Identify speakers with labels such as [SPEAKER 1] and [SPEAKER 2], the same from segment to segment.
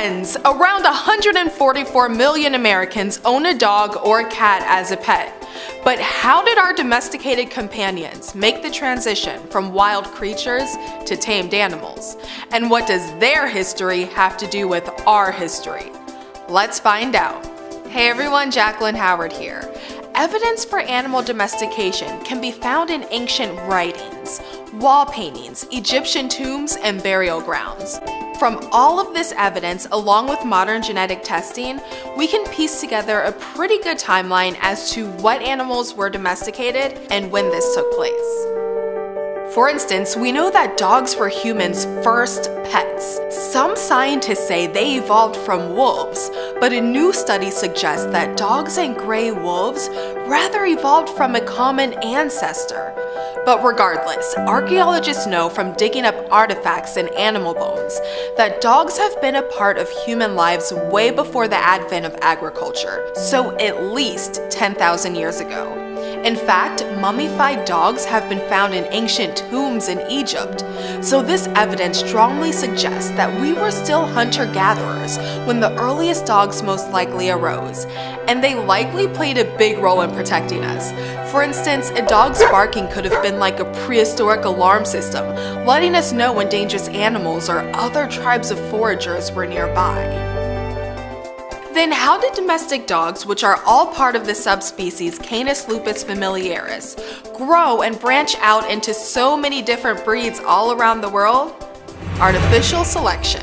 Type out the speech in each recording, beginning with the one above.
[SPEAKER 1] Friends, around 144 million Americans own a dog or a cat as a pet. But how did our domesticated companions make the transition from wild creatures to tamed animals? And what does their history have to do with our history? Let's find out. Hey everyone, Jacqueline Howard here. Evidence for animal domestication can be found in ancient writings, wall paintings, Egyptian tombs, and burial grounds. From all of this evidence, along with modern genetic testing, we can piece together a pretty good timeline as to what animals were domesticated and when this took place. For instance, we know that dogs were humans' first pets. Some scientists say they evolved from wolves, but a new study suggests that dogs and gray wolves rather evolved from a common ancestor. But regardless, archaeologists know from digging up artifacts and animal bones that dogs have been a part of human lives way before the advent of agriculture, so at least 10,000 years ago. In fact, mummified dogs have been found in ancient tombs in Egypt, so this evidence strongly suggests that we were still hunter-gatherers when the earliest dogs most likely arose, and they likely played a big role in protecting us. For instance, a dog's barking could have been like a prehistoric alarm system, letting us know when dangerous animals or other tribes of foragers were nearby. Then how did domestic dogs, which are all part of the subspecies Canis lupus familiaris, grow and branch out into so many different breeds all around the world? Artificial selection.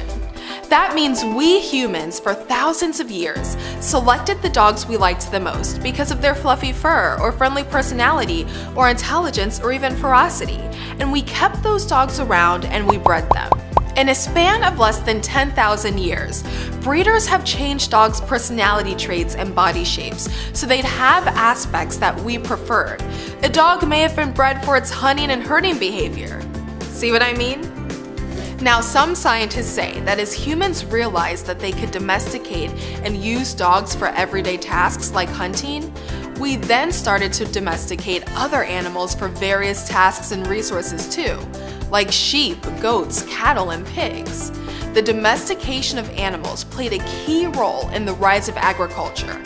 [SPEAKER 1] That means we humans, for thousands of years, selected the dogs we liked the most because of their fluffy fur or friendly personality or intelligence or even ferocity, and we kept those dogs around and we bred them. In a span of less than 10,000 years, breeders have changed dogs' personality traits and body shapes so they'd have aspects that we preferred. A dog may have been bred for its hunting and herding behavior. See what I mean? Now, some scientists say that as humans realized that they could domesticate and use dogs for everyday tasks like hunting, we then started to domesticate other animals for various tasks and resources too, like sheep, goats, cattle, and pigs. The domestication of animals played a key role in the rise of agriculture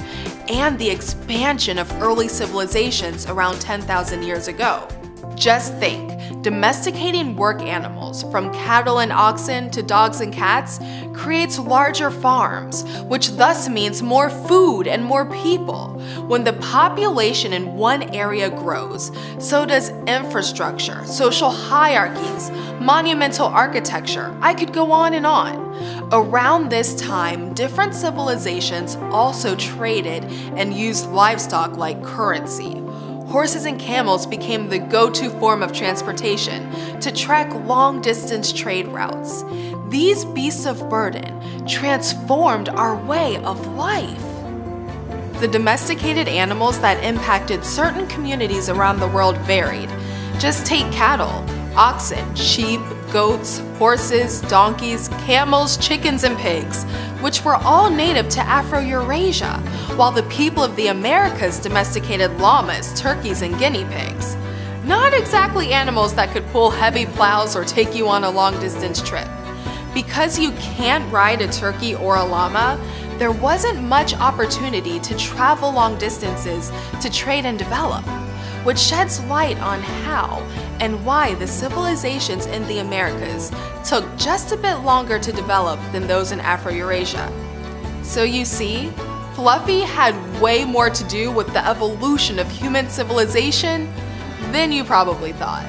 [SPEAKER 1] and the expansion of early civilizations around 10,000 years ago. Just think, domesticating work animals, from cattle and oxen to dogs and cats, creates larger farms, which thus means more food and more people. When the population in one area grows, so does infrastructure, social hierarchies, monumental architecture. I could go on and on. Around this time, different civilizations also traded and used livestock like currency. Horses and camels became the go-to form of transportation to track long-distance trade routes. These beasts of burden transformed our way of life. The domesticated animals that impacted certain communities around the world varied. Just take cattle, oxen, sheep, goats, horses, donkeys, camels, chickens, and pigs, which were all native to Afro-Eurasia, while the people of the Americas domesticated llamas, turkeys, and guinea pigs. Not exactly animals that could pull heavy plows or take you on a long-distance trip. Because you can't ride a turkey or a llama, there wasn't much opportunity to travel long distances to trade and develop, which sheds light on how and why the civilizations in the Americas took just a bit longer to develop than those in Afro-Eurasia. So you see, Fluffy had way more to do with the evolution of human civilization than you probably thought.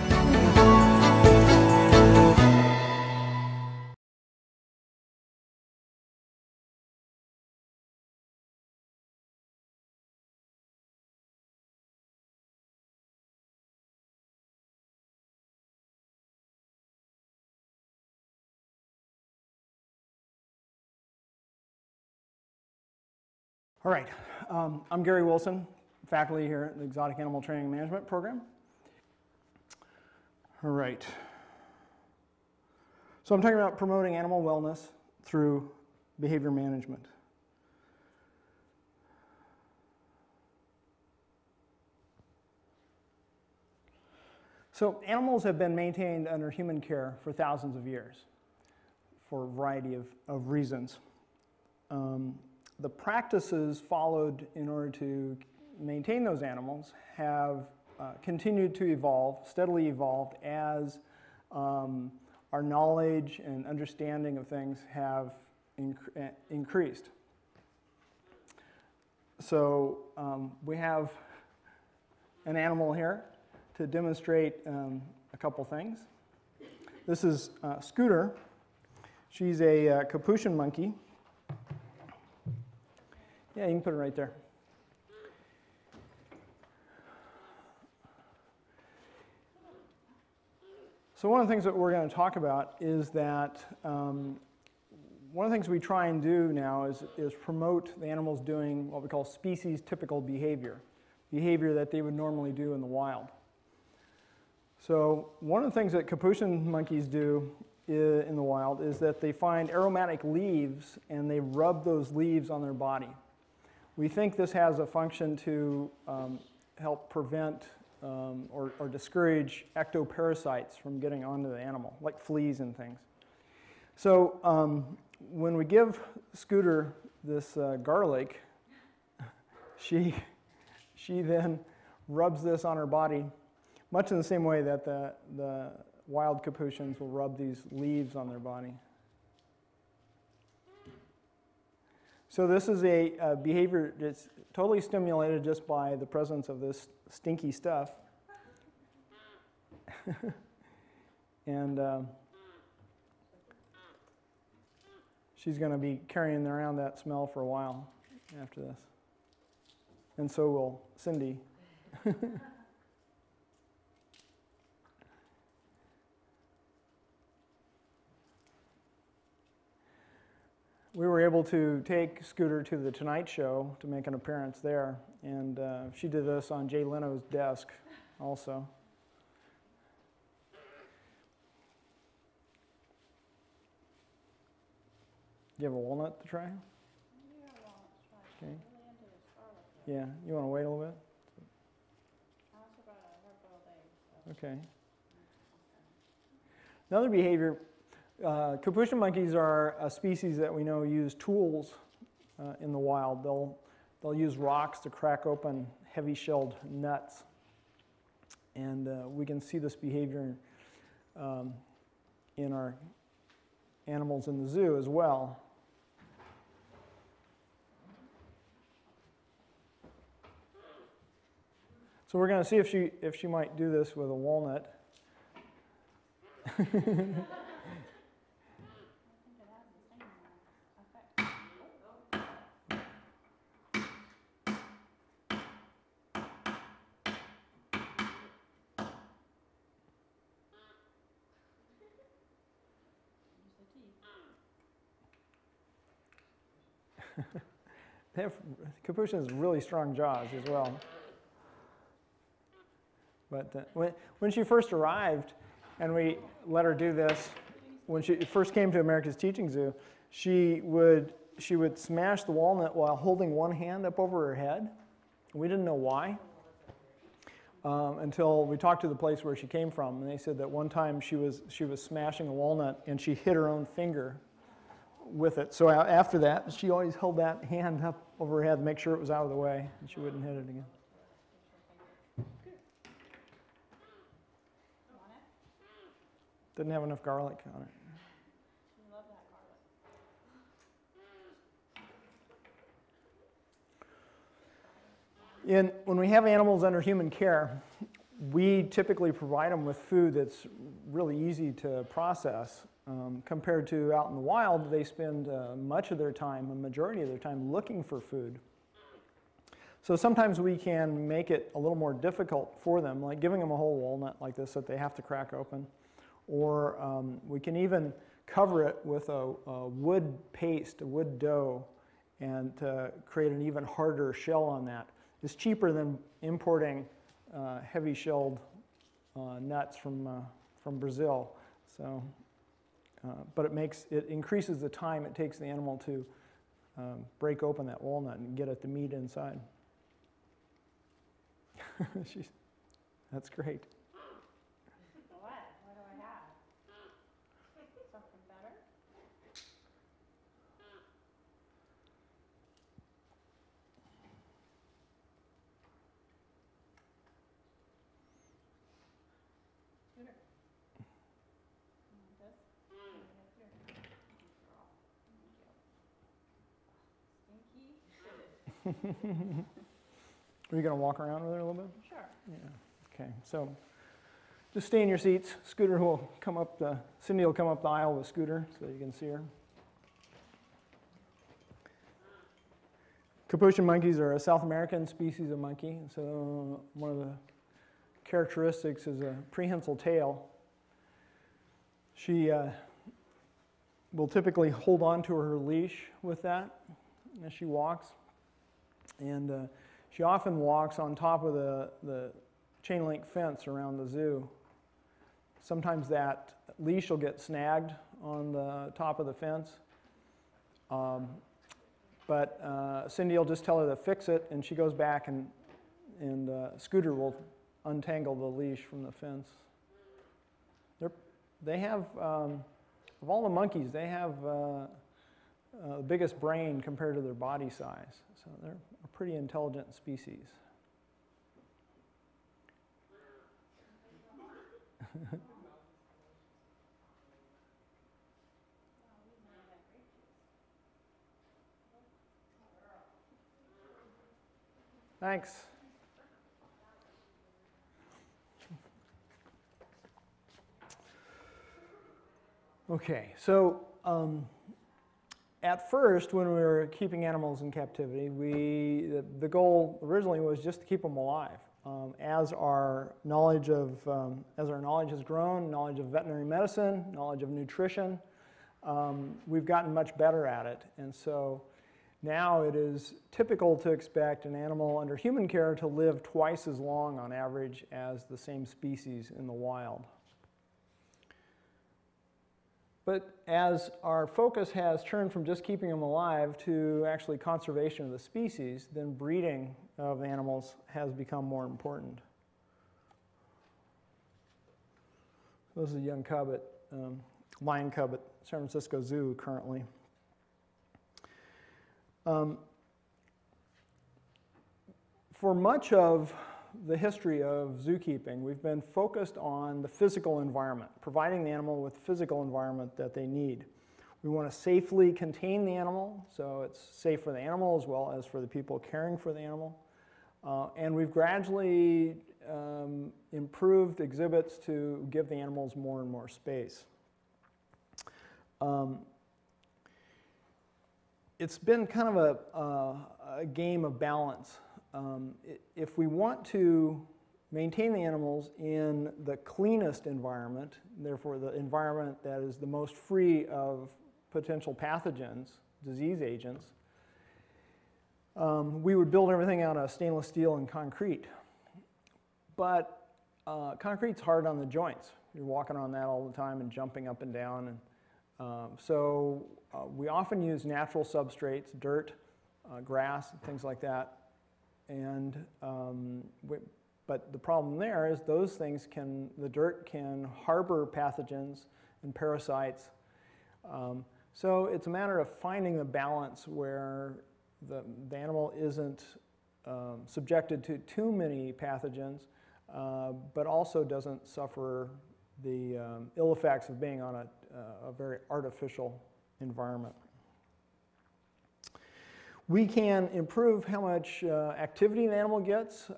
[SPEAKER 2] All right, I'm Gary Wilson, faculty here at the Exotic Animal Training Management Program. All right, so I'm talking about promoting animal wellness through behavior management. So animals have been maintained under human care for thousands of years for a variety of reasons. the practices followed in order to maintain those animals have continued to evolve, steadily evolved as our knowledge and understanding of things have increased. So we have an animal here to demonstrate a couple things. This is Scooter. She's a Capuchin monkey. Yeah, you can put it right there. So one of the things that we're going to talk about is that one of the things we try and do now is promote the animals doing what we call species typical behavior, behavior that they would normally do in the wild. So one of the things that Capuchin monkeys do in the wild is that they find aromatic leaves and they rub those leaves on their body. We think this has a function to help prevent or discourage ectoparasites from getting onto the animal, like fleas and things. So when we give Scooter this garlic, she then rubs this on her body, much in the same way that the wild Capuchins will rub these leaves on their body. So this is a behavior that's totally stimulated just by the presence of this stinky stuff. And she's going to be carrying around that smell for a while after this. And so will Cindy. We were able to take Scooter to the Tonight Show to make an appearance there, and she did this on Jay Leno's desk also. Do you have a walnut to try?
[SPEAKER 3] Yeah, walnut to try.
[SPEAKER 2] Okay.
[SPEAKER 3] I'm really into this garlic.
[SPEAKER 2] Yeah, you want to wait a little bit?
[SPEAKER 3] I also got a work all day. So.
[SPEAKER 2] Okay. Another behavior, Capuchin monkeys are a species that we know use tools in the wild. They'll use rocks to crack open heavy-shelled nuts. And we can see this behavior in our animals in the zoo as well. So we're going to see if she might do this with a walnut. They have Capuchins really strong jaws as well. But when she first arrived and we let her do this, when she first came to America's Teaching Zoo, she would smash the walnut while holding one hand up over her head. We didn't know why until we talked to the place where she came from, and they said that one time she was smashing a walnut and she hit her own finger with it. So after that, she always held that hand up over her head to make sure it was out of the way and she wouldn't hit it again. Didn't have enough garlic on it.
[SPEAKER 3] I love that garlic.
[SPEAKER 2] When we have animals under human care, we typically provide them with food that's really easy to process. Compared to out in the wild, they spend much of their time, a majority of their time, looking for food. So sometimes we can make it a little more difficult for them, like giving them a whole walnut like this that they have to crack open. Or we can even cover it with a wood paste, a wood dough, and create an even harder shell on that. It's cheaper than importing heavy-shelled nuts from Brazil. So, but it increases the time it takes the animal to break open that walnut and get at the meat inside. That's great.
[SPEAKER 3] What? What do I have? Something better?
[SPEAKER 2] Are you going to walk around with her a little bit?
[SPEAKER 3] Sure.
[SPEAKER 2] Yeah. Okay. So just stay in your seats. Scooter will come up Cindy will come up the aisle with Scooter so you can see her. Capuchin monkeys are a South American species of monkey. So one of the characteristics is a prehensile tail. She will typically hold on to her leash with that as she walks. And she often walks on top of the chain link fence around the zoo. Sometimes that leash will get snagged on the top of the fence. But Cindy will just tell her to fix it, and she goes back and Scooter will untangle the leash from the fence. They have, of all the monkeys, they have the biggest brain compared to their body size. So they're a pretty intelligent species. Thanks. Okay, so at first, when we were keeping animals in captivity, the goal originally was just to keep them alive. As our knowledge has grown, knowledge of veterinary medicine, knowledge of nutrition, we've gotten much better at it, and so now it is typical to expect an animal under human care to live twice as long on average as the same species in the wild. But as our focus has turned from just keeping them alive to actually conservation of the species, then breeding of animals has become more important. This is a young cub lion cub at San Francisco Zoo currently. For much of the history of zookeeping, we've been focused on the physical environment, providing the animal with the physical environment that they need. We want to safely contain the animal, so it's safe for the animal as well as for the people caring for the animal. And we've gradually improved exhibits to give the animals more and more space. It's been kind of a game of balance. If we want to maintain the animals in the cleanest environment, therefore the environment that is the most free of potential pathogens, disease agents, we would build everything out of stainless steel and concrete. But concrete's hard on the joints. You're walking on that all the time and jumping up and down. And so we often use natural substrates, dirt, grass, things like that. And but the problem there is those things the dirt can harbor pathogens and parasites. So it's a matter of finding the balance where the animal isn't subjected to too many pathogens, but also doesn't suffer the ill effects of being on a very artificial environment. We can improve how much activity the animal gets.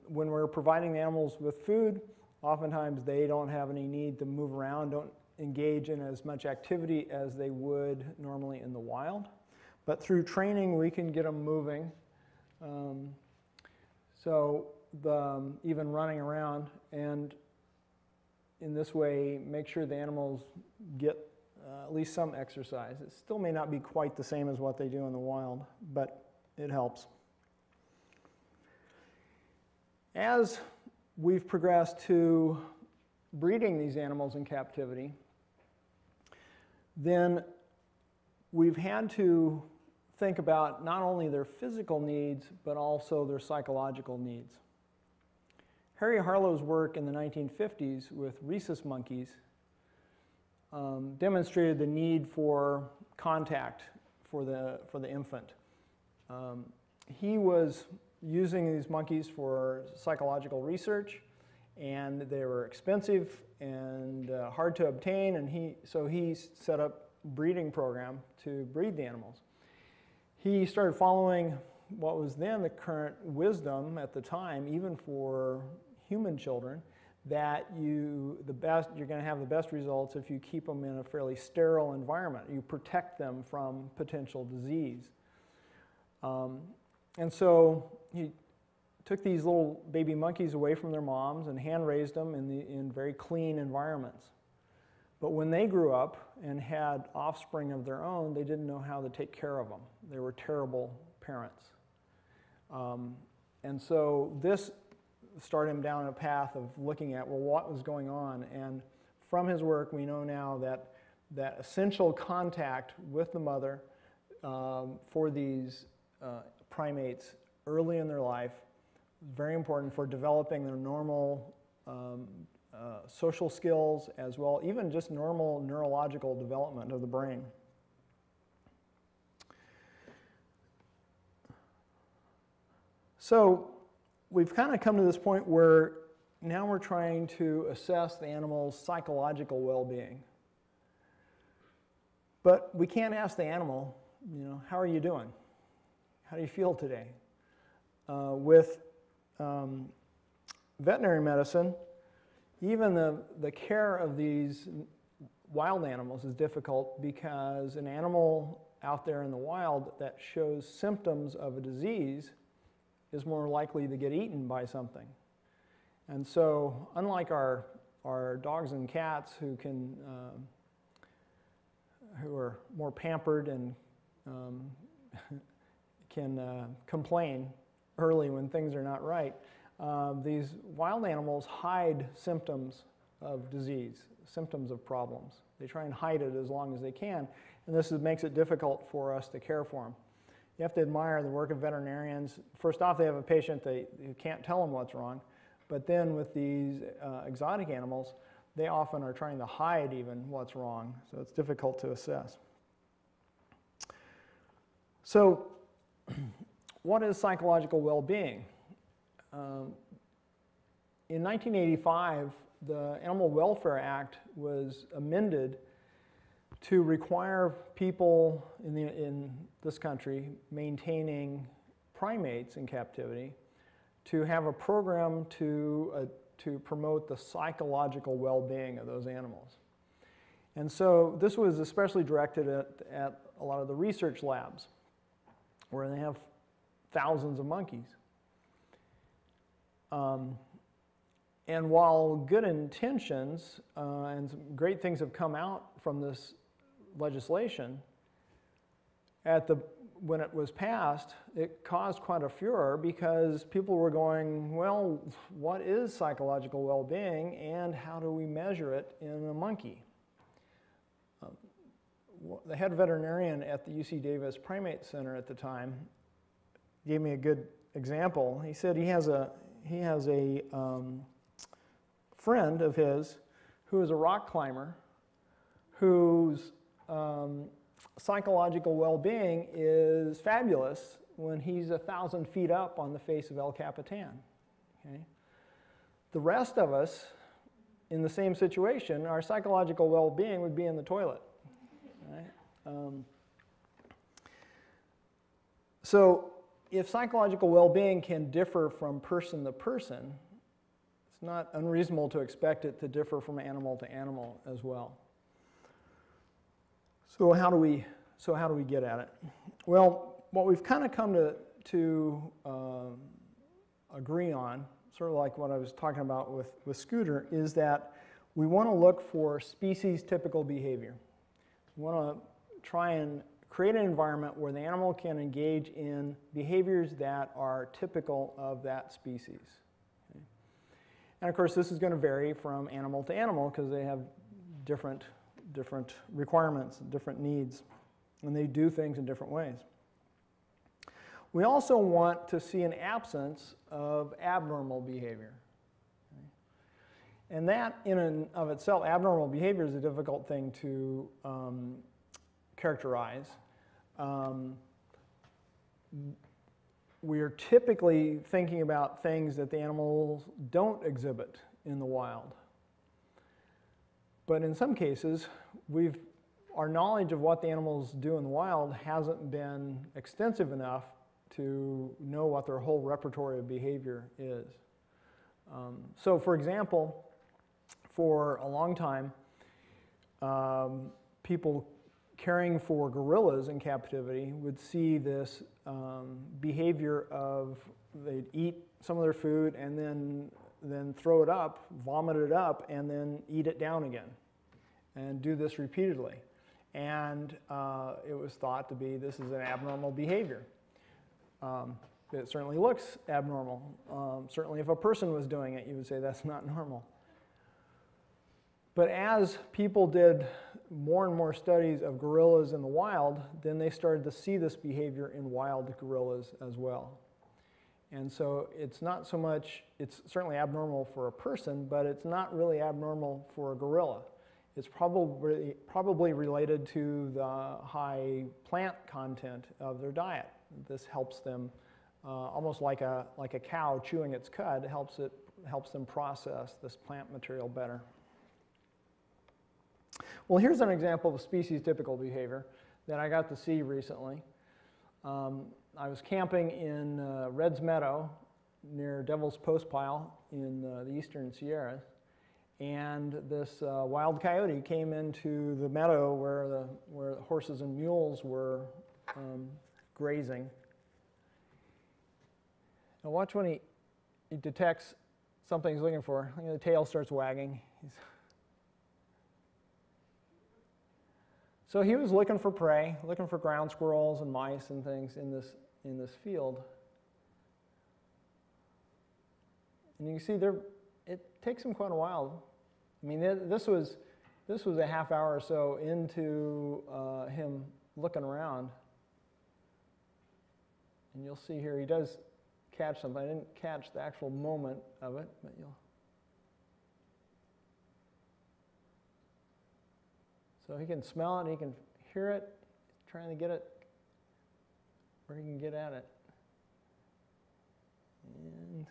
[SPEAKER 2] When we're providing the animals with food, oftentimes they don't have any need to move around, don't engage in as much activity as they would normally in the wild. But through training, we can get them moving. Even running around, and in this way, make sure the animals get at least some exercise. It still may not be quite the same as what they do in the wild, but it helps. As we've progressed to breeding these animals in captivity, then we've had to think about not only their physical needs, but also their psychological needs. Harry Harlow's work in the 1950s with rhesus monkeys demonstrated the need for contact for the infant. He was using these monkeys for psychological research, and they were expensive and hard to obtain, and so he set up a breeding program to breed the animals. He started following what was then the current wisdom at the time, even for human children, that you're going to have the best results if you keep them in a fairly sterile environment. You protect them from potential disease. And so he took these little baby monkeys away from their moms and hand-raised them in very clean environments. But when they grew up and had offspring of their own, they didn't know how to take care of them. They were terrible parents. And so this started him down a path of looking at, well, what was going on? And from his work, we know now that essential contact with the mother for these primates early in their life is very important for developing their normal social skills, as well, even just normal neurological development of the brain. So we've kind of come to this point where now we're trying to assess the animal's psychological well-being. But we can't ask the animal, how are you doing? How do you feel today? With veterinary medicine, even the care of these wild animals is difficult because an animal out there in the wild that shows symptoms of a disease is more likely to get eaten by something. And so, unlike our dogs and cats who are more pampered and can complain early when things are not right, these wild animals hide symptoms of disease, symptoms of problems. They try and hide it as long as they can, and this makes it difficult for us to care for them. You have to admire the work of veterinarians. First off, they have a patient, you can't tell them what's wrong, but then with these exotic animals, they often are trying to hide even what's wrong, so it's difficult to assess. So, what is psychological well-being? In 1985, the Animal Welfare Act was amended to require people in this country maintaining primates in captivity to have a program to promote the psychological well-being of those animals. And so this was especially directed at a lot of the research labs where they have thousands of monkeys. And while good intentions and some great things have come out from this legislation, when it was passed, it caused quite a furor because people were going, well, what is psychological well-being and how do we measure it in a monkey? The head veterinarian at the UC Davis Primate Center at the time gave me a good example. He said he has a friend of his who is a rock climber whose psychological well-being is fabulous when he's 1,000 feet up on the face of El Capitan. Okay? The rest of us in the same situation, our psychological well-being would be in the toilet. Right? So if psychological well-being can differ from person to person, it's not unreasonable to expect it to differ from animal to animal as well. So how do we get at it? Well, what we've kind of come to agree on, sort of like what I was talking about with Scooter, is that we want to look for species-typical behavior. We want to try and create an environment where the animal can engage in behaviors that are typical of that species. Okay? And of course, this is going to vary from animal to animal because they have different requirements, different needs, and they do things in different ways. We also want to see an absence of abnormal behavior. Okay? And that in and of itself, abnormal behavior is a difficult thing to characterize. We are typically thinking about things that the animals don't exhibit in the wild. But in some cases, our knowledge of what the animals do in the wild hasn't been extensive enough to know what their whole repertoire of behavior is. So for example, for a long time, people caring for gorillas in captivity would see this behavior of they'd eat some of their food and then throw it up, vomit it up, and then eat it down again, and do this repeatedly. And it was thought to be this is an abnormal behavior. It certainly looks abnormal. Certainly if a person was doing it, you would say that's not normal. But as people did more and more studies of gorillas in the wild, then they started to see this behavior in wild gorillas as well. And so it's not so much, it's certainly abnormal for a person, but it's not really abnormal for a gorilla. It's probably related to the high plant content of their diet. This helps them, almost like a cow chewing its cud, helps them process this plant material better. Well, here's an example of a species-typical behavior that I got to see recently. I was camping in Red's Meadow near Devil's Postpile in the eastern Sierras, and this wild coyote came into the meadow where the horses and mules were grazing. Now watch when he detects something he's looking for. Look at the tail starts wagging. So he was looking for prey, looking for ground squirrels and mice and things in this field. And you can see it takes him quite a while. I mean, this was a half hour or so into him looking around. And you'll see here he does catch something. I didn't catch the actual moment of it, but you'll. So he can smell it, he can hear it, trying to get it where he can get at it. And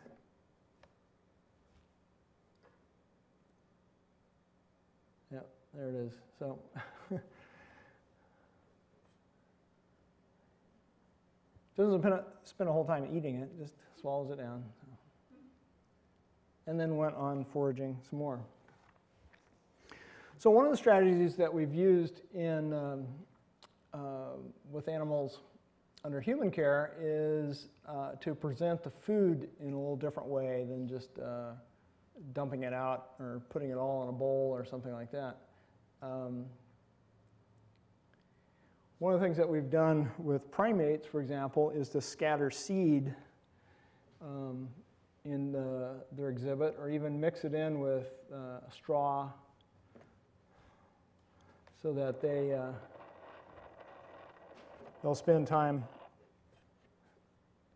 [SPEAKER 2] yeah, there it is. So doesn't spend a whole time eating it, just swallows it down. And then went on foraging some more. So one of the strategies that we've used with animals under human care is to present the food in a little different way than just dumping it out or putting it all in a bowl or something like that. One of the things that we've done with primates, for example, is to scatter seed in their exhibit, or even mix it in with straw, so that they'll spend time.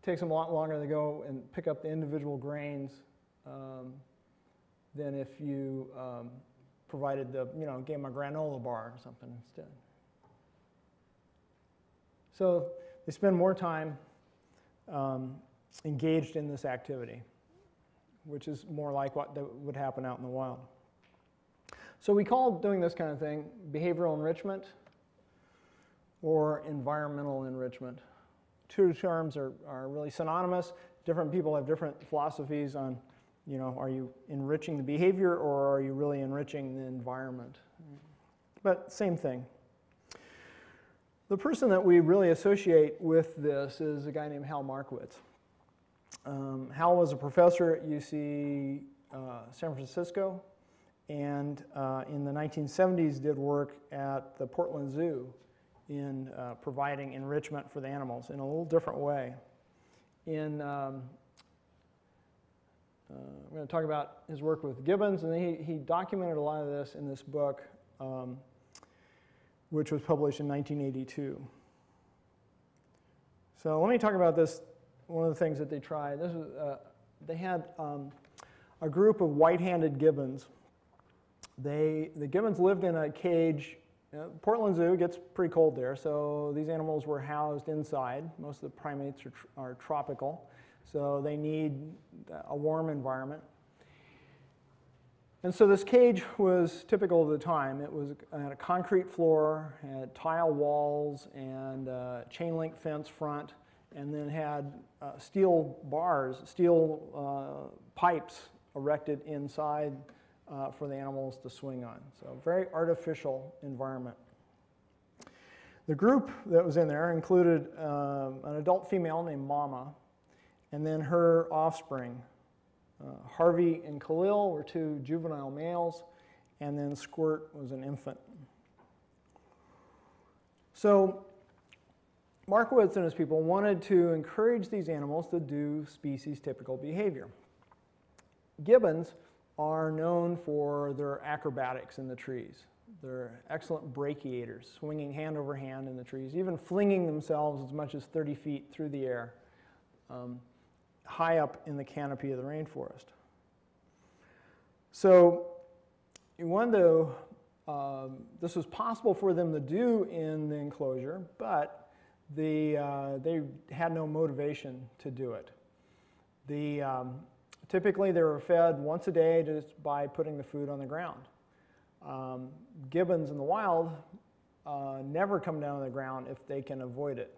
[SPEAKER 2] It takes them a lot longer to go and pick up the individual grains than if you provided gave them a granola bar or something instead. So they spend more time engaged in this activity, which is more like what would happen out in the wild. So we call doing this kind of thing behavioral enrichment or environmental enrichment. Two terms are really synonymous. Different people have different philosophies on, are you enriching the behavior or are you really enriching the environment? But same thing. The person that we really associate with this is a guy named Hal Markowitz. Hal was a professor at UC San Francisco, and in the 1970s did work at the Portland Zoo in providing enrichment for the animals in a little different way. We're going to talk about his work with gibbons, and he documented a lot of this in this book, which was published in 1982. So let me talk about this. One of the things that they tried, they had a group of white-handed gibbons. The gibbons lived in a cage. Portland Zoo gets pretty cold there, so these animals were housed inside. Most of the primates are tropical, so they need a warm environment. And so this cage was typical of the time. It had a concrete floor, had tile walls, and a chain link fence front, and then had steel bars, steel pipes erected inside for the animals to swing on. So very artificial environment. The group that was in there included an adult female named Mama, and then her offspring. Harvey and Khalil were 2 juvenile males, and then Squirt was an infant. So Markowitz and his people wanted to encourage these animals to do species-typical behavior. Gibbons are known for their acrobatics in the trees. They're excellent brachiators, swinging hand over hand in the trees, even flinging themselves as much as 30 feet through the air, high up in the canopy of the rainforest. So you wanted to, this was possible for them to do in the enclosure, but they had no motivation to do it. Typically they were fed once a day just by putting the food on the ground. Gibbons in the wild never come down to the ground if they can avoid it.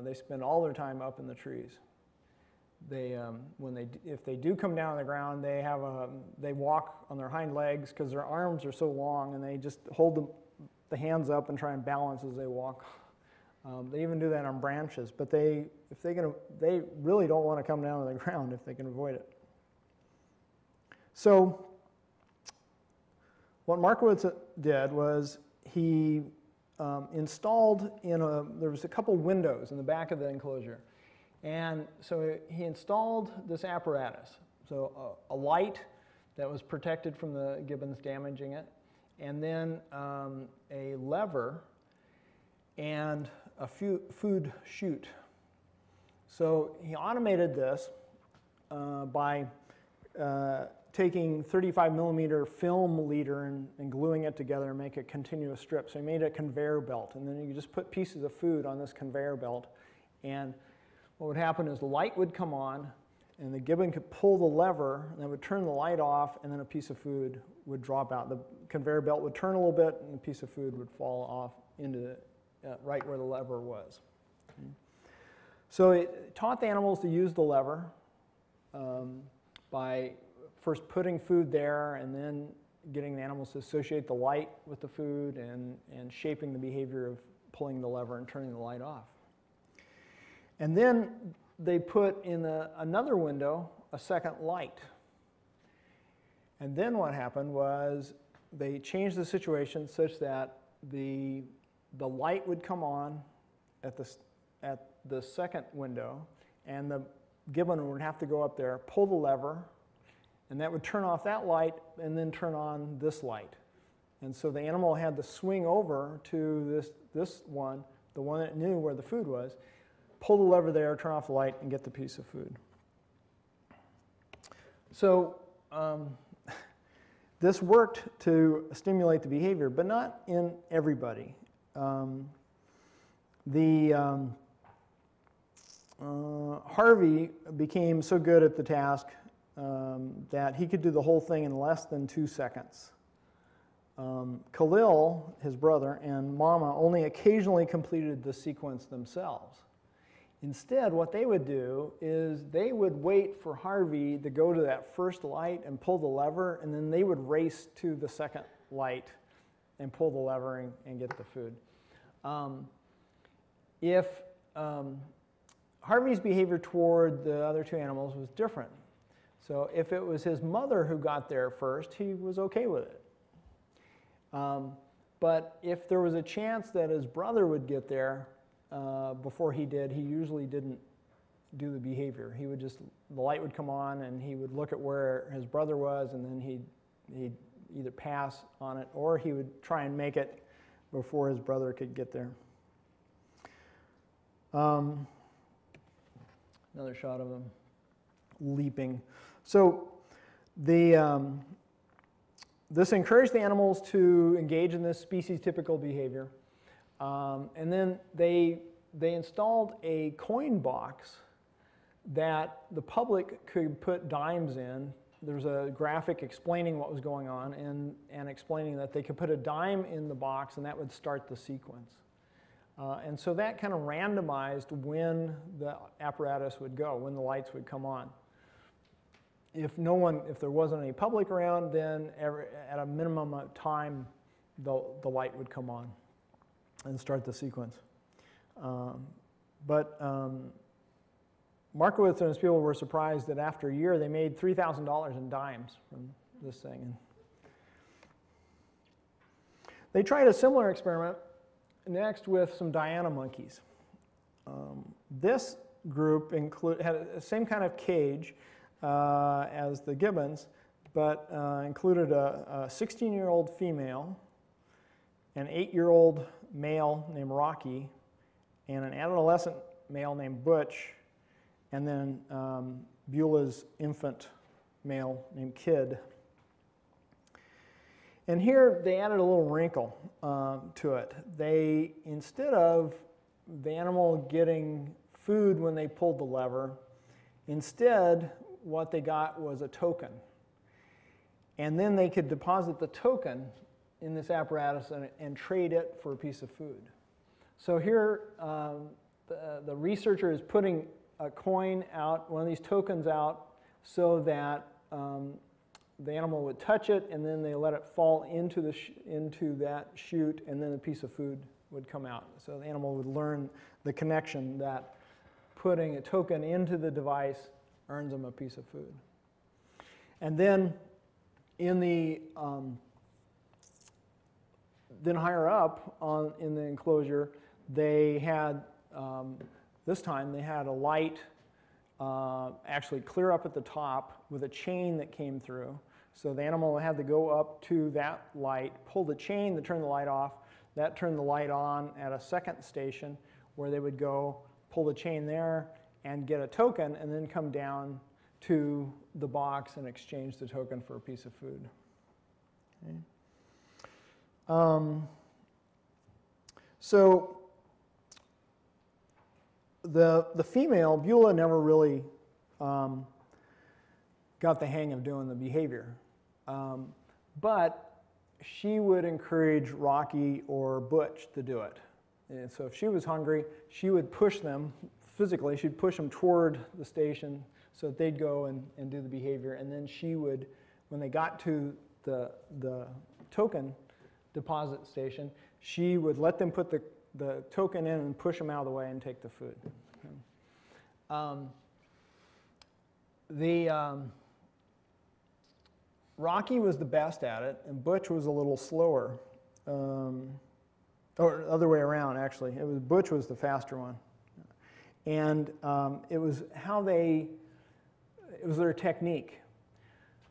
[SPEAKER 2] They spend all their time up in the trees. If they do come down on the ground, they walk on their hind legs because their arms are so long, and they just hold the hands up and try and balance as they walk. They even do that on branches, but they really don't want to come down to the ground if they can avoid it. So what Markowitz did was he installed there was a couple windows in the back of the enclosure. And so he installed this apparatus, so a light that was protected from the gibbons damaging it, and then a lever and a food chute. So he automated this by taking 35 millimeter film leader and gluing it together and make a continuous strip. So he made a conveyor belt, and then you just put pieces of food on this conveyor belt, and what would happen is the light would come on, and the gibbon could pull the lever, and that would turn the light off, and then a piece of food would drop out. The conveyor belt would turn a little bit, and a piece of food would fall off into right where the lever was. Okay. So it taught the animals to use the lever by first putting food there, and then getting the animals to associate the light with the food, and shaping the behavior of pulling the lever and turning the light off. And then they put in another window a second light. And then what happened was they changed the situation such that the light would come on at the second window, and the gibbon would have to go up there, pull the lever, and that would turn off that light and then turn on this light. And so the animal had to swing over to this one, the one that knew where the food was, pull the lever there, turn off the light, and get the piece of food. So this worked to stimulate the behavior, but not in everybody. Harvey became so good at the task that he could do the whole thing in less than 2 seconds. Khalil, his brother, and Mama only occasionally completed the sequence themselves. Instead, what they would do is they would wait for Harvey to go to that first light and pull the lever, and then they would race to the second light and pull the lever and get the food. Harvey's behavior toward the other 2 animals was different. So if it was his mother who got there first, he was okay with it. But if there was a chance that his brother would get there before he did, he usually didn't do the behavior. He would the light would come on, and he would look at where his brother was, and then he'd either pass on it, or he would try and make it before his brother could get there. Another shot of him leaping. So this encouraged the animals to engage in this species-typical behavior. And then they installed a coin box that the public could put dimes in. There's a graphic explaining what was going on, and explaining that they could put a dime in the box, and that would start the sequence. And so that kind of randomized when the apparatus would go, when the lights would come on. If there wasn't any public around, then at a minimum of time, the light would come on and start the sequence. Markowitz and his people were surprised that after a year they made $3,000 in dimes from this thing. They tried a similar experiment next with some Diana monkeys. This group had the same kind of cage as the gibbons, but included a 16-year-old female, an 8-year-old male named Rocky, and an adolescent male named Butch, and then Beulah's infant male named Kid. And here they added a little wrinkle to it. Instead of the animal getting food when they pulled the lever, instead what they got was a token. And then they could deposit the token in this apparatus and trade it for a piece of food. So here the researcher is putting a coin out, one of these tokens out, so that the animal would touch it, and then they let it fall into that chute, and then a piece of food would come out. So the animal would learn the connection that putting a token into the device earns them a piece of food. And then then higher up in the enclosure, they had this time they had a light actually clear up at the top with a chain that came through. So the animal had to go up to that light, pull the chain to turn the light off. That turned the light on at a second station where they would go pull the chain there and get a token, and then come down to the box and exchange the token for a piece of food. Okay. So the female, Beulah, never really got the hang of doing the behavior. But she would encourage Rocky or Butch to do it. And so if she was hungry, she would push them physically. She'd push them toward the station so that they'd go and do the behavior. And then she would, when they got to the token deposit station, she would let them put the token in and push them out of the way and take the food. Rocky was the best at it, and Butch was a little slower. Or other way around, actually. Butch was the faster one. And it was their technique.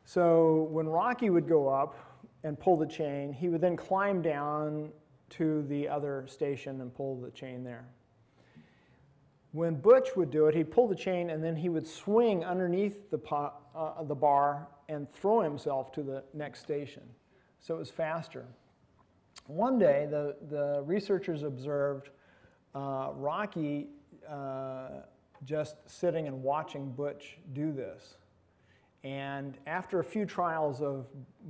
[SPEAKER 2] So when Rocky would go up and pull the chain, he would then climb down to the other station and pull the chain there. When Butch would do it, he'd pull the chain and then he would swing underneath the bar and throw himself to the next station. So it was faster. One day, the researchers observed Rocky just sitting and watching Butch do this. And after a few trials of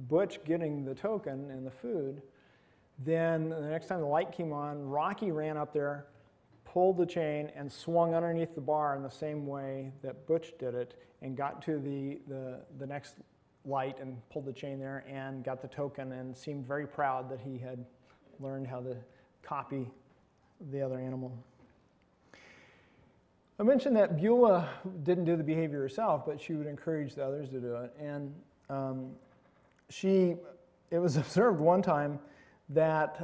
[SPEAKER 2] Butch getting the token and the food, then the next time the light came on, Rocky ran up there, pulled the chain, and swung underneath the bar in the same way that Butch did it, and got to the next light and pulled the chain there and got the token, and seemed very proud that he had learned how to copy the other animal. I mentioned that Beulah didn't do the behavior herself, but she would encourage the others to do it. And it was observed one time that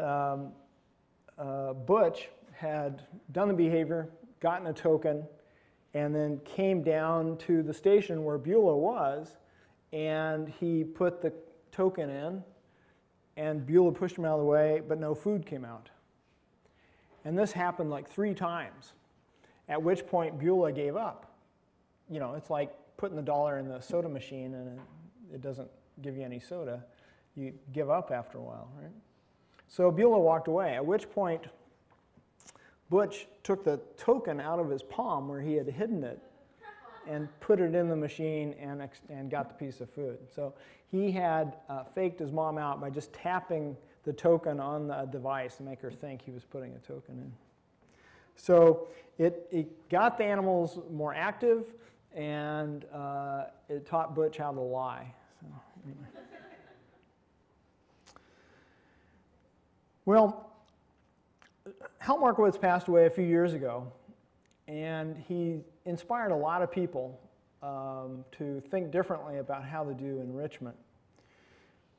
[SPEAKER 2] Butch had done the behavior, gotten a token, and then came down to the station where Beulah was, and he put the token in, and Beulah pushed him out of the way, but no food came out. And this happened like 3 times, at which point Beulah gave up. You know, it's like putting the dollar in the soda machine and it doesn't give you any soda. You give up after a while, right? So Beulah walked away, at which point Butch took the token out of his palm where he had hidden it and put it in the machine and got the piece of food. So he had faked his mom out by just tapping the token on the device to make her think he was putting a token in. So it got the animals more active, and it taught Butch how to lie. So, anyway. Well, Hal Markowitz passed away a few years ago, and he inspired a lot of people to think differently about how to do enrichment.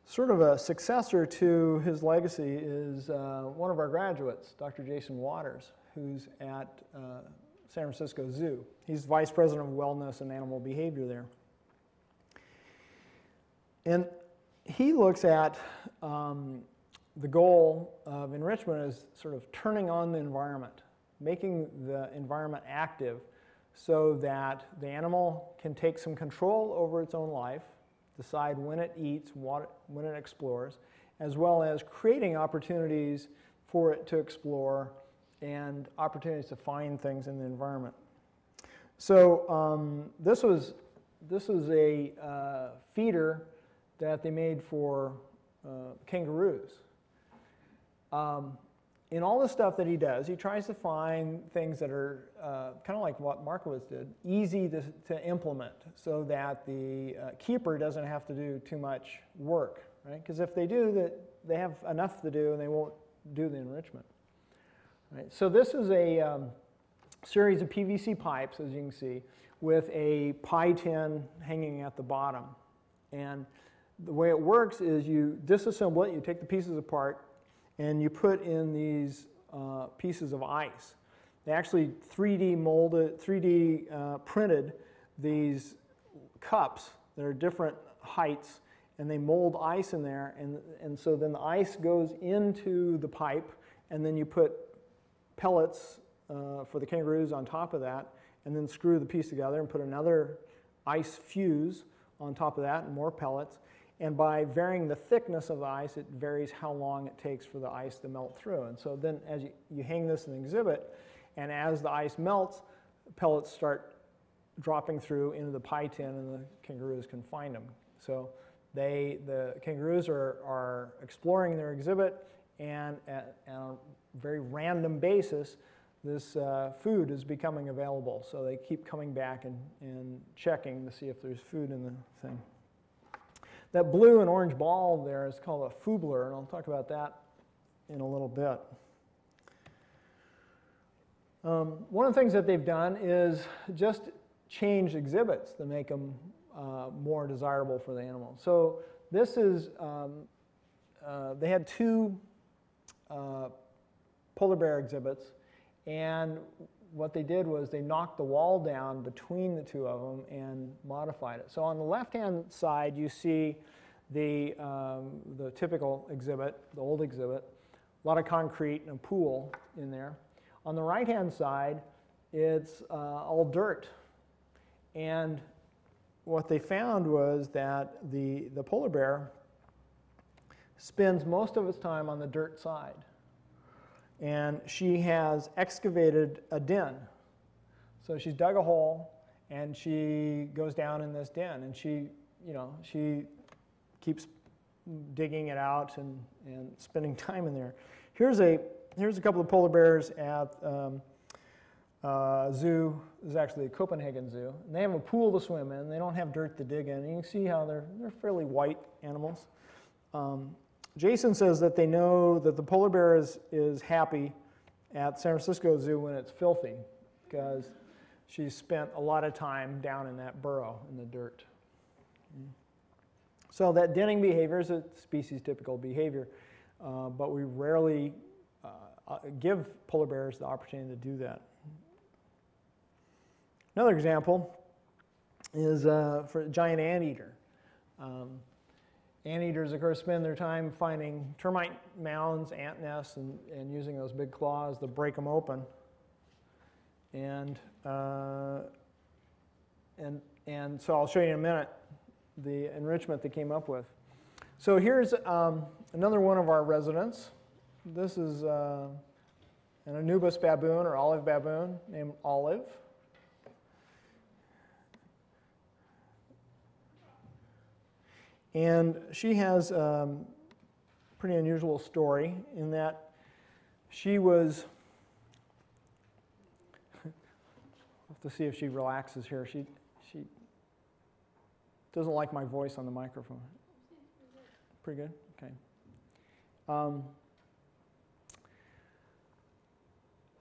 [SPEAKER 2] Sort of a successor to his legacy is one of our graduates, Dr. Jason Waters, who's at San Francisco Zoo. He's Vice President of Wellness and Animal Behavior there. And he looks at the goal of enrichment as sort of turning on the environment, making the environment active so that the animal can take some control over its own life, decide when it eats, when it explores, as well as creating opportunities for it to explore and opportunities to find things in the environment. So this was a feeder that they made for kangaroos. In all the stuff that he does, he tries to find things that are kind of like what Markowitz did, easy to implement so that the keeper doesn't have to do too much work, right? Because if they do, they have enough to do and they won't do the enrichment. Right? So this is a series of PVC pipes, as you can see, with a pie tin hanging at the bottom. And the way it works is you disassemble it, you take the pieces apart, and you put in these pieces of ice. They actually 3D printed these cups that are different heights, and they mold ice in there, and so then the ice goes into the pipe, and then you put pellets for the kangaroos on top of that, and then screw the piece together and put another ice fuse on top of that, and more pellets. And by varying the thickness of the ice, it varies how long it takes for the ice to melt through. And so then as you hang this in the exhibit, and as the ice melts, pellets start dropping through into the pie tin, and the kangaroos can find them. So the kangaroos are exploring their exhibit, and on a very random basis, this food is becoming available. So they keep coming back and checking to see if there's food in the thing. That blue and orange ball there is called a foobler, and I'll talk about that in a little bit. One of the things that they've done is just change exhibits to make them more desirable for the animals. So this is, they had two polar bear exhibits, and what they did was they knocked the wall down between the two of them and modified it. So on the left-hand side, you see the typical exhibit, the old exhibit, a lot of concrete and a pool in there. On the right-hand side, it's all dirt. And what they found was that the polar bear spends most of its time on the dirt side. And she has excavated a den. So she's dug a hole, and she goes down in this den, and she keeps digging it out and spending time in there. Here's a couple of polar bears at zoo. This is actually the Copenhagen Zoo. And they have a pool to swim in. They don't have dirt to dig in. And you can see how they're fairly white animals. Jason says that they know that the polar bear is happy at San Francisco Zoo when it's filthy, because she's spent a lot of time down in that burrow in the dirt. So that denning behavior is a species-typical behavior, but we rarely give polar bears the opportunity to do that. Another example is for a giant anteater. Anteaters, of course, spend their time finding termite mounds, ant nests, and using those big claws to break them open. And so I'll show you in a minute the enrichment they came up with. So here's another one of our residents. This is an Anubis baboon or olive baboon named Olive. And she has a pretty unusual story in that she was to see if she relaxes here. She doesn't like my voice on the microphone. Pretty good? Okay.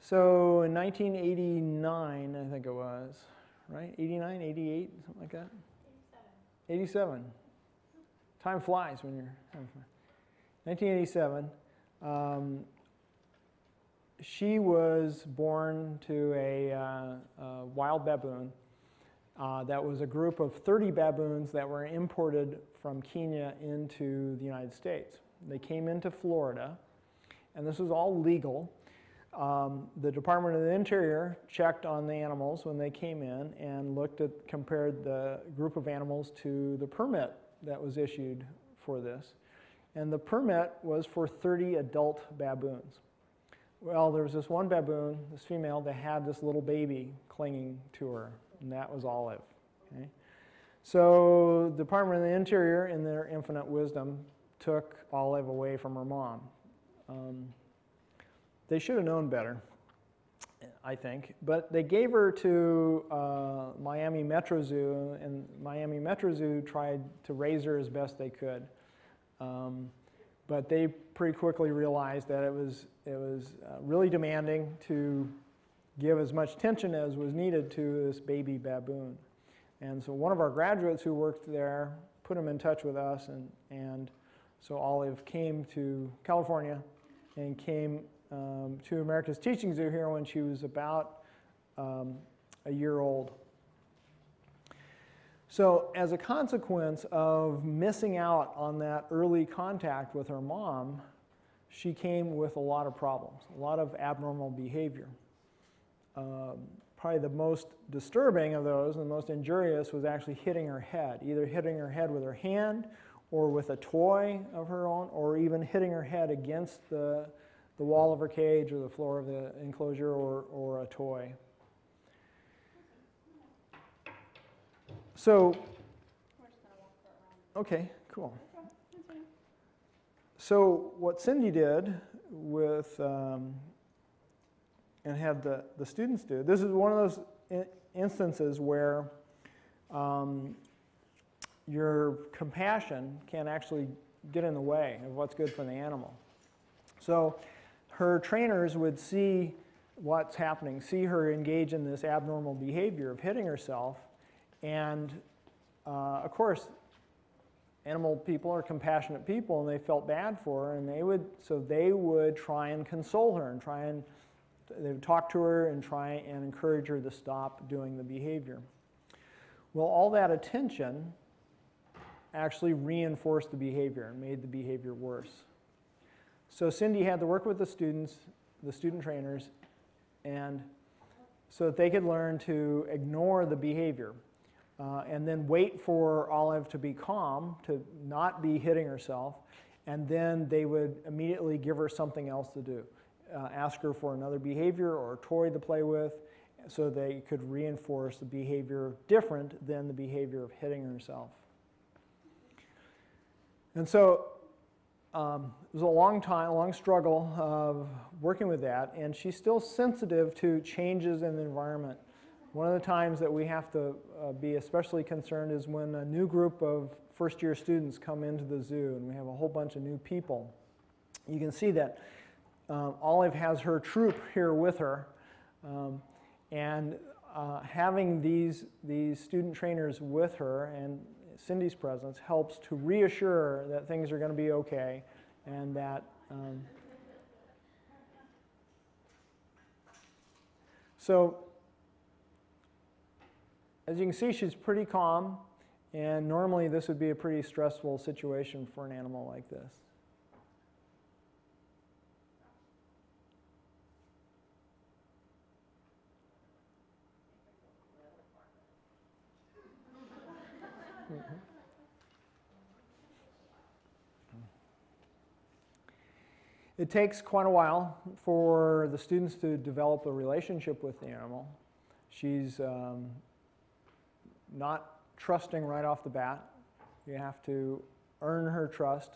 [SPEAKER 2] So in 1989, I think it was, right? 89, 88, something like that? 87. Time flies when you're having fun. 1987, she was born to a wild baboon. That was a group of 30 baboons that were imported from Kenya into the United States. They came into Florida, and this was all legal. The Department of the Interior checked on the animals when they came in and compared the group of animals to the permit that was issued for this. And the permit was for 30 adult baboons. Well, there was this one baboon, this female, that had this little baby clinging to her, and that was Olive. Okay? So the Department of the Interior, in their infinite wisdom, took Olive away from her mom. They should have known better, I think, but they gave her to Miami Metro Zoo, and Miami Metro Zoo tried to raise her as best they could. But they pretty quickly realized that it was really demanding to give as much attention as was needed to this baby baboon. And so one of our graduates who worked there put him in touch with us, and so Olive came to California and came to America's Teaching Zoo here when she was about a year old. So as a consequence of missing out on that early contact with her mom, she came with a lot of problems, a lot of abnormal behavior. Probably the most disturbing of those and the most injurious was actually hitting her head, either hitting her head with her hand or with a toy of her own, or even hitting her head against the wall of her cage or the floor of the enclosure or a toy. So, okay, cool. So what Cindy did with, and had the students do, this is one of those instances where your compassion can actually get in the way of what's good for the animal. So her trainers would see what's happening, see her engage in this abnormal behavior of hitting herself, and of course, animal people are compassionate people, and they felt bad for her, and they would try and console her, and they would talk to her and try and encourage her to stop doing the behavior. Well, all that attention actually reinforced the behavior and made the behavior worse. So Cindy had to work with the students, the student trainers, and so that they could learn to ignore the behavior. And then wait for Olive to be calm, to not be hitting herself, and then they would immediately give her something else to do. Ask her for another behavior or a toy to play with, so they could reinforce the behavior different than the behavior of hitting herself. And so it was a long struggle of working with that, and she's still sensitive to changes in the environment. One of the times that we have to be especially concerned is when a new group of first-year students come into the zoo, and we have a whole bunch of new people. You can see that Olive has her troop here with her, and having these student trainers with her and Cindy's presence helps to reassure that things are going to be okay, and that so as you can see, she's pretty calm, and normally this would be a pretty stressful situation for an animal like this. It takes quite a while for the students to develop a relationship with the animal. She's not trusting right off the bat. You have to earn her trust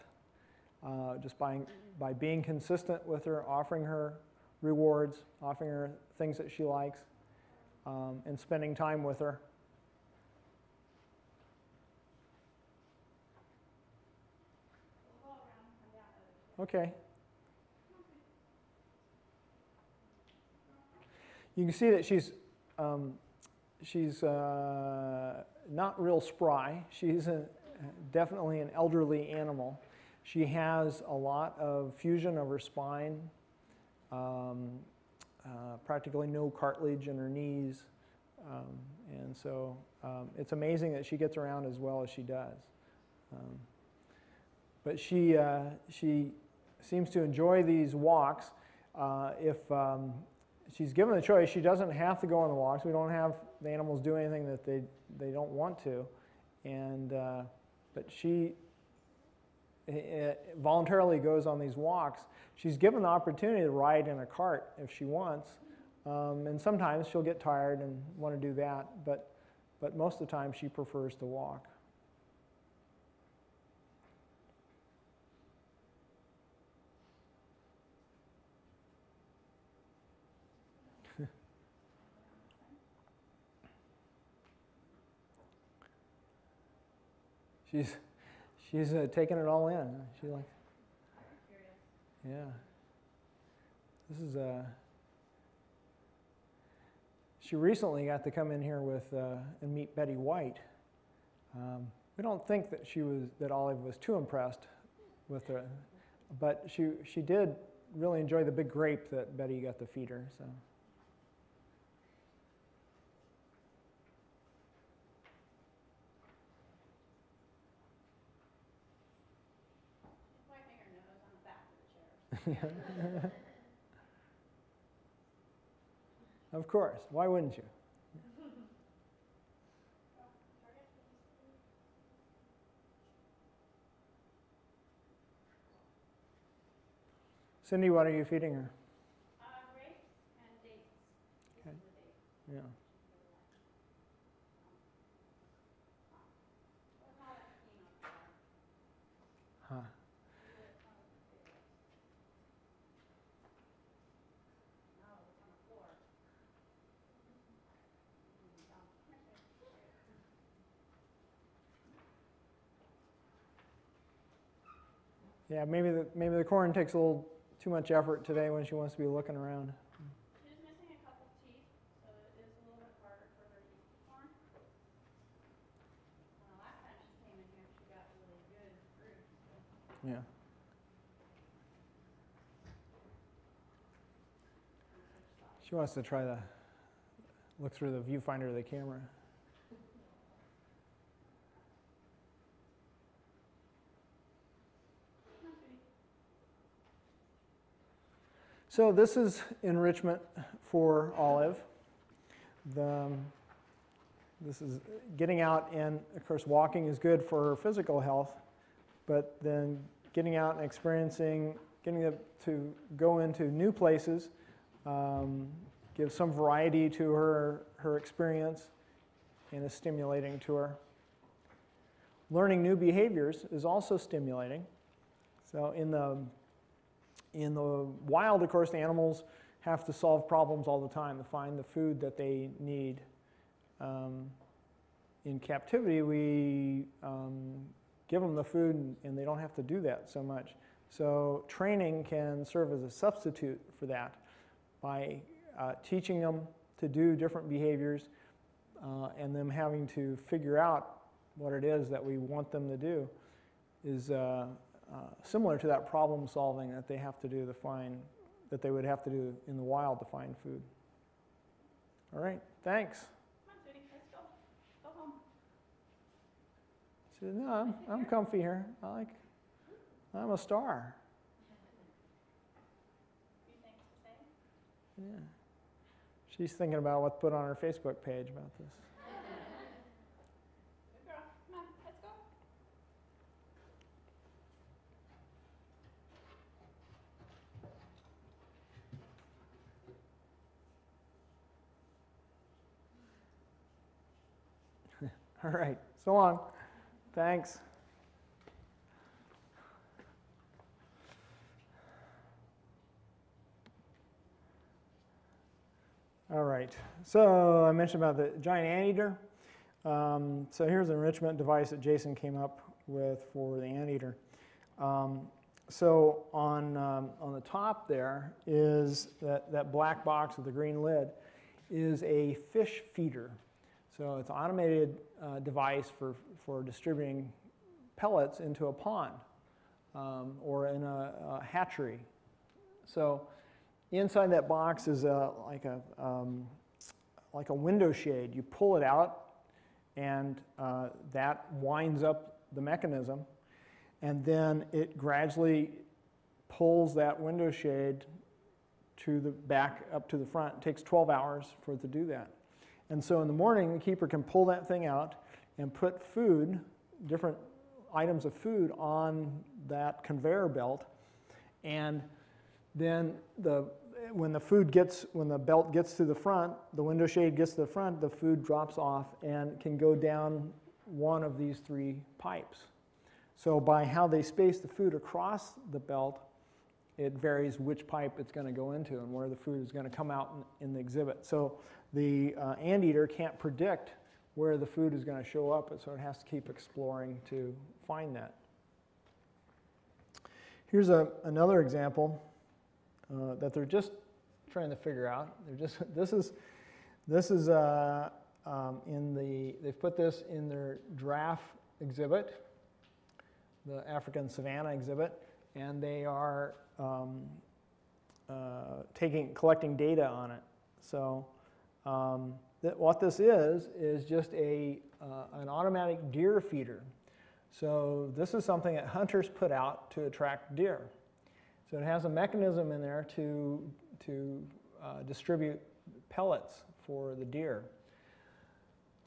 [SPEAKER 2] just by being consistent with her, offering her rewards, offering her things that she likes. and spending time with her. Okay. You can see that she's not real spry. She's definitely an elderly animal. She has a lot of fusion of her spine, practically no cartilage in her knees, and so it's amazing that she gets around as well as she does. But she seems to enjoy these walks. If she's given the choice, she doesn't have to go on the walks. We don't have the animals do anything that they don't want to, and but she voluntarily goes on these walks. She's given the opportunity to ride in a cart if she wants, and sometimes she'll get tired and want to do that, but most of the time she prefers to walk. She's taking it all in. She like, yeah. This is she recently got to come in here with and meet Betty White. We don't think that Olive was too impressed with her, but she did really enjoy the big grape that Betty got to feed her. So. Of course. Why wouldn't you? Cindy, what are you feeding her?
[SPEAKER 3] Grapes and dates.
[SPEAKER 2] Okay. Yeah. Huh. Yeah, maybe the corn takes a little too much effort today when she wants to be looking around.
[SPEAKER 3] She's missing a couple teeth, so it is a little bit harder for her to eat the corn. Last time she came in here, she got really good fruit. So.
[SPEAKER 2] Yeah. She wants to try to look through the viewfinder of the camera. So this is enrichment for Olive. This is getting out, and of course walking is good for her physical health, but then getting out and experiencing, getting to go into new places, give some variety to her experience, and is stimulating to her. Learning new behaviors is also stimulating. So in the wild, of course, the animals have to solve problems all the time to find the food that they need. In captivity, we give them the food and they don't have to do that so much. So training can serve as a substitute for that by teaching them to do different behaviors and them having to figure out what it is that we want them to do is similar to that problem solving that they have to do to find, that they would have to do in the wild to find food. All right, thanks.
[SPEAKER 3] Come on, sweetie, let's go. Go home.
[SPEAKER 2] She said, no, I'm comfy here. I'm a star.
[SPEAKER 3] Few things to say?
[SPEAKER 2] Yeah. She's thinking about what to put on her Facebook page about this.
[SPEAKER 3] Good girl. Come on, let's go.
[SPEAKER 2] All right, so long. Thanks. All All right, so I mentioned about the giant anteater. So here's an enrichment device that Jason came up with for the anteater. So on the top there is that black box with the green lid is a fish feeder. So it's an automated device for distributing pellets into a pond or in a hatchery. So inside that box is like a window shade. You pull it out, and that winds up the mechanism, and then it gradually pulls that window shade to the back up to the front. It takes 12 hours for it to do that. And so in the morning, the keeper can pull that thing out and put food, different items of food, on that conveyor belt, and then when the belt gets to the front, the window shade gets to the front, the food drops off and can go down one of these 3 pipes. So by how they space the food across the belt, it varies which pipe it's going to go into and where the food is going to come out in the exhibit. So the anteater can't predict where the food is going to show up, so it has to keep exploring to find that. Here's another example that they're just trying to figure out. They've put this in their giraffe exhibit, the African savanna exhibit, and they are collecting data on it. So what this is just an automatic deer feeder. So this is something that hunters put out to attract deer. So it has a mechanism in there to distribute pellets for the deer.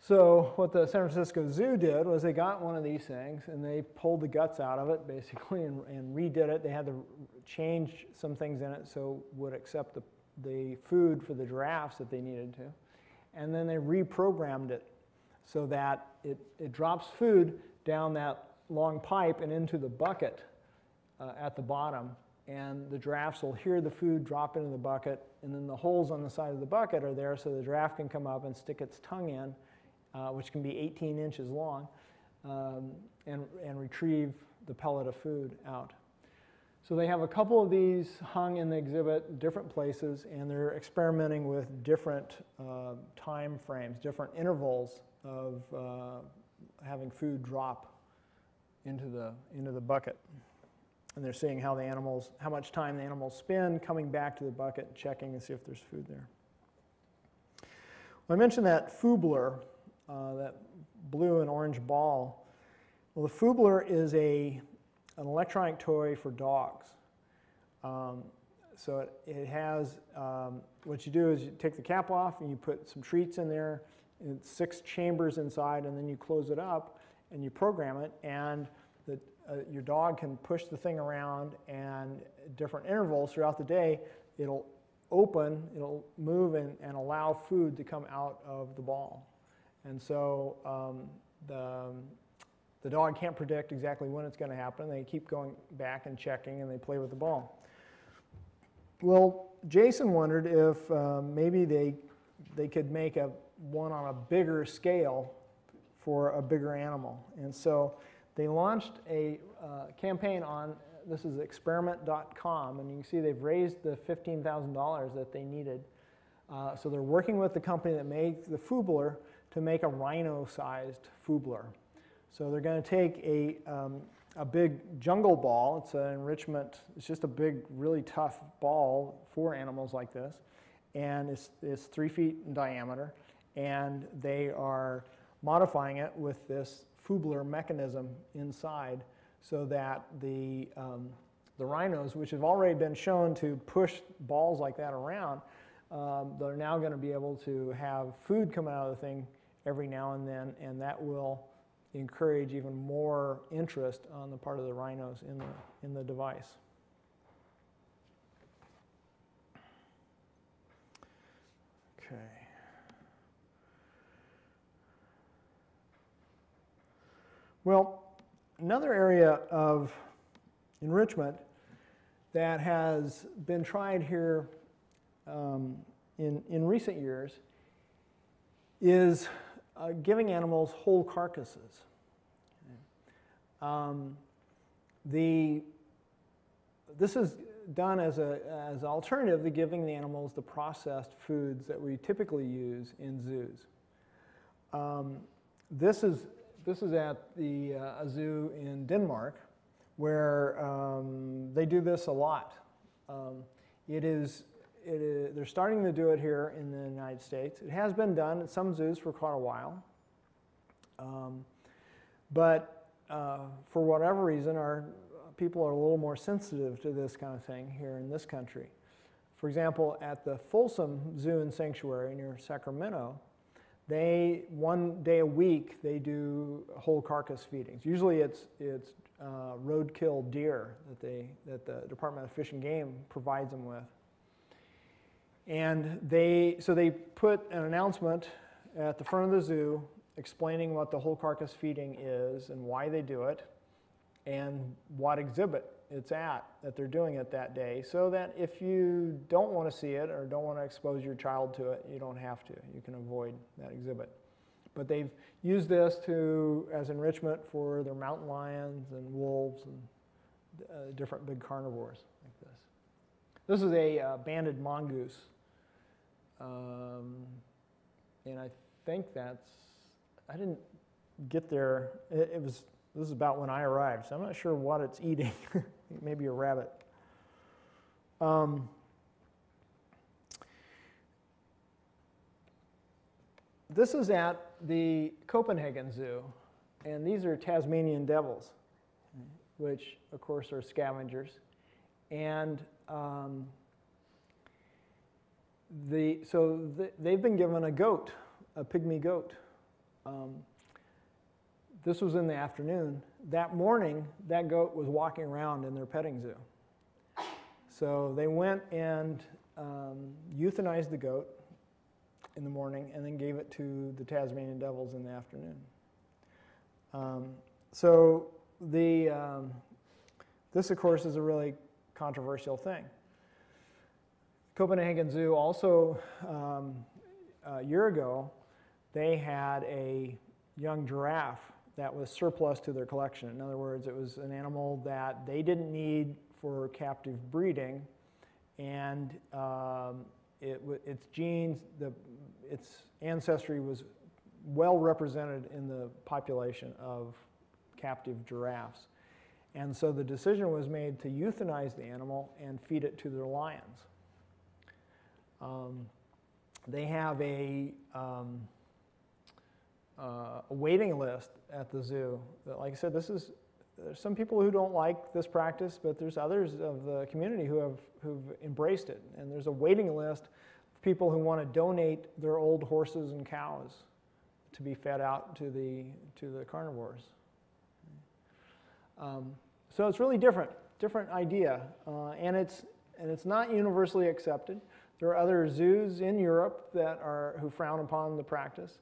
[SPEAKER 2] So what the San Francisco Zoo did was they got one of these things and they pulled the guts out of it basically and redid it. They had to change some things in it so it would accept the food for the giraffes that they needed to. And then they reprogrammed it so that it drops food down that long pipe and into the bucket at the bottom. And the giraffes will hear the food drop into the bucket, and then the holes on the side of the bucket are there so the giraffe can come up and stick its tongue in, which can be 18 inches long, and retrieve the pellet of food out. So they have a couple of these hung in the exhibit, different places, and they're experimenting with different time frames, different intervals of having food drop into the bucket. And they're seeing how much time the animals spend coming back to the bucket and checking to see if there's food there. Well, I mentioned that Foobler, that blue and orange ball. Well, the Foobler is an electronic toy for dogs. So it has, what you do is you take the cap off and you put some treats in there, and 6 chambers inside, and then you close it up and you program it, and your dog can push the thing around, and at different intervals throughout the day, it'll open, it'll move and allow food to come out of the ball. And so the dog can't predict exactly when it's going to happen. They keep going back and checking, and they play with the ball. Well, Jason wondered if maybe they could make one on a bigger scale for a bigger animal. And so they launched a campaign on, this is experiment.com, and you can see they've raised the $15,000 that they needed. So they're working with the company that made the Foobler to make a rhino-sized Foobler. So they're going to take a big jungle ball. It's an enrichment. It's just a big, really tough ball for animals like this, and it's 3 feet in diameter. And they are modifying it with this Foobler mechanism inside, so that the rhinos, which have already been shown to push balls like that around, they're now going to be able to have food come out of the thing every now and then, and that will encourage even more interest on the part of the rhinos in the device. Okay. Well, another area of enrichment that has been tried here in recent years is giving animals whole carcasses. This is done as an alternative to giving the animals the processed foods that we typically use in zoos. This is at the a zoo in Denmark, where they do this a lot. They're starting to do it here in the United States. It has been done at some zoos for quite a while, but for whatever reason, our people are a little more sensitive to this kind of thing here in this country. For example, at the Folsom Zoo and Sanctuary near Sacramento, one day a week they do whole carcass feedings. Usually it's roadkill deer that the Department of Fish and Game provides them with. And so they put an announcement at the front of the zoo explaining what the whole carcass feeding is and why they do it and what exhibit it's at that they're doing it that day, so that if you don't want to see it or don't want to expose your child to it, you don't have to. You can avoid that exhibit. But they've used this as enrichment for their mountain lions and wolves and different big carnivores like this. This is a banded mongoose. And I think I didn't get there, this is about when I arrived, so I'm not sure what it's eating. Maybe a rabbit. This is at the Copenhagen Zoo, and these are Tasmanian devils, which of course are scavengers. And they've been given a goat, a pygmy goat. This was in the afternoon. That morning, that goat was walking around in their petting zoo. So they went and euthanized the goat in the morning and then gave it to the Tasmanian devils in the afternoon. This, of course, is a really controversial thing. Copenhagen Zoo also, a year ago, they had a young giraffe that was surplus to their collection. In other words, it was an animal that they didn't need for captive breeding, and its genes, its ancestry was well represented in the population of captive giraffes. And so the decision was made to euthanize the animal and feed it to their lions. They have a waiting list at the zoo. Like I said, there's some people who don't like this practice, but there's others of the community who've embraced it. And there's a waiting list of people who want to donate their old horses and cows to be fed out to the carnivores. So it's really different idea, and it's not universally accepted. There are other zoos in Europe who frown upon the practice.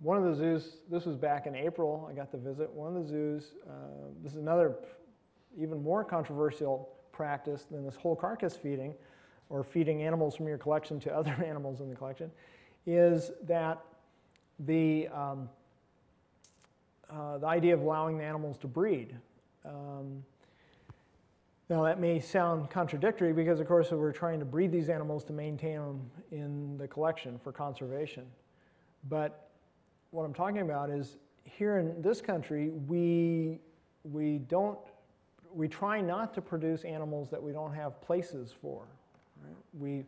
[SPEAKER 2] One of the zoos, this was back in April, I got to visit one of the zoos. This is another even more controversial practice than this whole carcass feeding, or feeding animals from your collection to other animals in the collection, is that the idea of allowing the animals to breed. Now that may sound contradictory because, of course, we're trying to breed these animals to maintain them in the collection for conservation. But what I'm talking about is here in this country, we try not to produce animals that we don't have places for. Right? We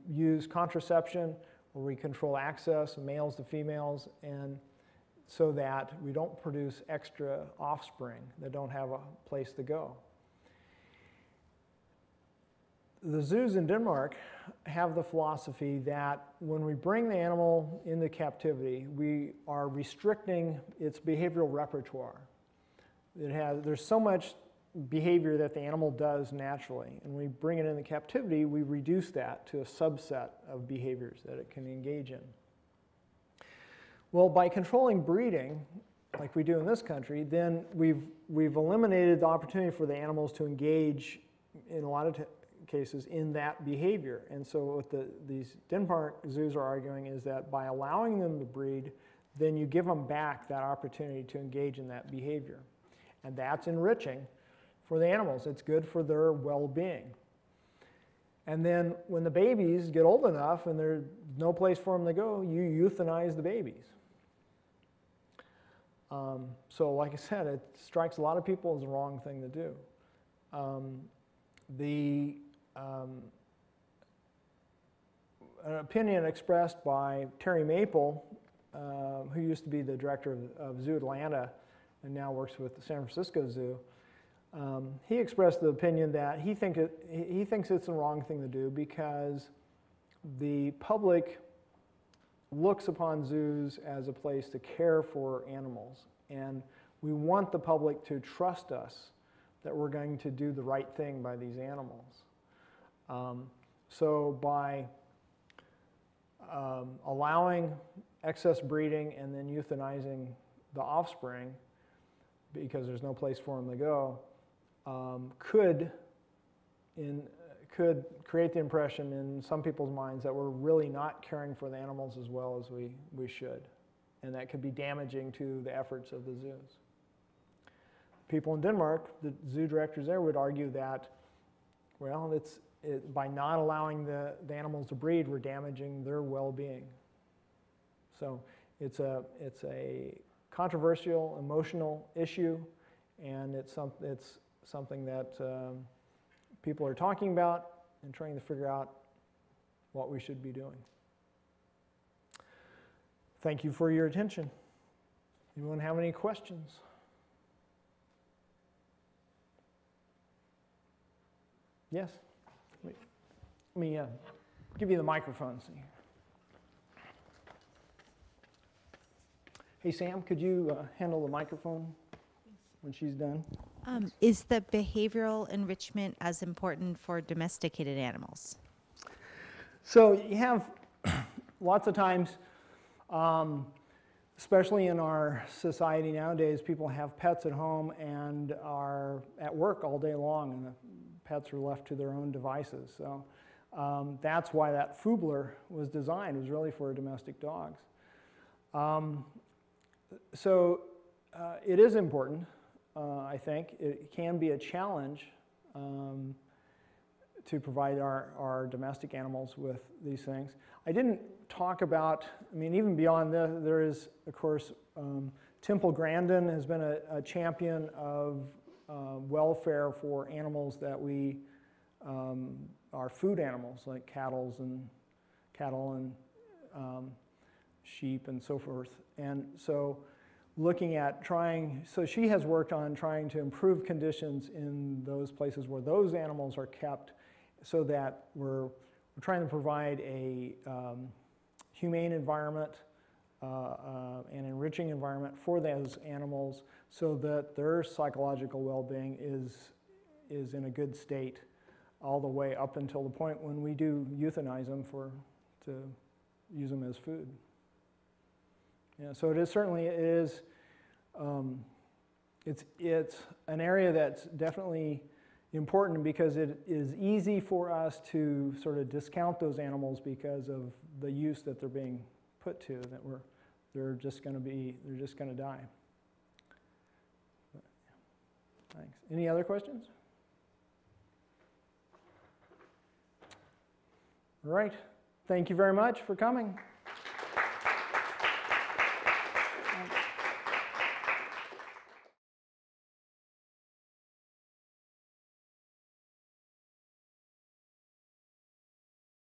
[SPEAKER 2] use contraception, or we control access of males to females, and so that we don't produce extra offspring that don't have a place to go. The zoos in Denmark have the philosophy that when we bring the animal into captivity, we are restricting its behavioral repertoire. There's so much behavior that the animal does naturally, and when we bring it into captivity, we reduce that to a subset of behaviors that it can engage in. Well, by controlling breeding, like we do in this country, then we've eliminated the opportunity for the animals to engage in a lot of cases in that behavior. And so what these Denmark zoos are arguing is that by allowing them to breed, then you give them back that opportunity to engage in that behavior. And that's enriching for the animals. It's good for their well-being. And then when the babies get old enough and there's no place for them to go, you euthanize the babies. So like I said, it strikes a lot of people as the wrong thing to do. An opinion expressed by Terry Maple, who used to be the director of Zoo Atlanta and now works with the San Francisco Zoo, he expressed the opinion that he thinks it's the wrong thing to do because the public looks upon zoos as a place to care for animals, and we want the public to trust us that we're going to do the right thing by these animals. So by allowing excess breeding and then euthanizing the offspring because there's no place for them to go, could create the impression in some people's minds that we're really not caring for the animals as well as we should. And that could be damaging to the efforts of the zoos. People in Denmark, the zoo directors there would argue that, well, by not allowing the animals to breed, we're damaging their well-being. So it's a controversial, emotional issue, and it's something that people are talking about and trying to figure out what we should be doing. Thank you for your attention. Anyone have any questions? Yes? Let me give you the microphone. Hey, Sam, could you handle the microphone when she's done?
[SPEAKER 4] Is the behavioral enrichment as important for domesticated animals?
[SPEAKER 2] So you have lots of times, especially in our society nowadays, people have pets at home and are at work all day long, and the pets are left to their own devices. So that's why that Fubler was designed. It was really for domestic dogs. It is important. I think it can be a challenge to provide our domestic animals with these things. I didn't talk about, I mean, even beyond this, there is, of course, Temple Grandin has been a champion of welfare for animals that we are food animals, like cattle and sheep and so forth. And so looking at so she has worked on trying to improve conditions in those places where those animals are kept so that we're trying to provide a humane environment, an enriching environment for those animals so that their psychological well-being is in a good state all the way up until the point when we do euthanize them to use them as food. Yeah, so it is certainly it's an area that's definitely important because it is easy for us to sort of discount those animals because of the use that they're being put to, that they're just going to die. But, yeah. Thanks. Any other questions? All right. Thank you very much for coming.